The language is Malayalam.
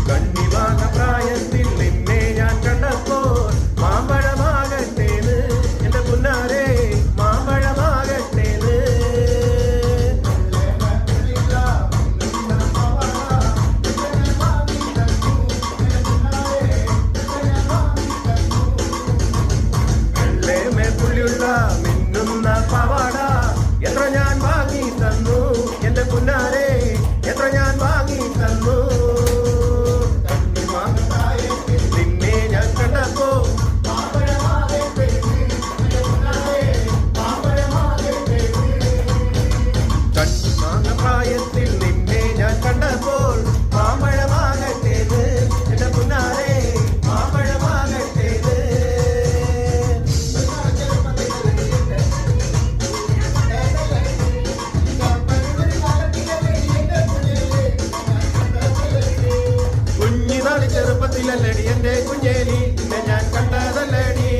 കണ്ണിമാങ്ങ പ്രായത്തിൽ നിന്നെ ഞാൻ കണ്ടപ്പോൾ മാമ്പഴമാകട്ടേന്ന് എന്റെ പുന്നാരെ മാമ്പഴമാകട്ടേന്ന്. മേൽപ്പുള്ളിയുള്ള മിന്നുന്ന പവാട എത്ര ഞാൻ വാങ്ങി തന്നു എന്റെ പുന്നാരെ എത്ര ഞാൻ വാങ്ങി തന്നു. നിന്നെ ഞാൻ കണ്ടപ്പോ കണ്ണിമാങ്ങ പ്രായത്തിൽ നിന്നെ ഞാൻ കണ്ടപ്പോൾ മാമ്പഴമാകട്ടേത് എന്റെ പുന്നാരെ മാമ്പഴമാകട്ടേത്. ചെറുപ്പത്തിലല്ലടി എന്റെ കുഞ്ഞേലി ഞാൻ കണ്ടതല്ലടി.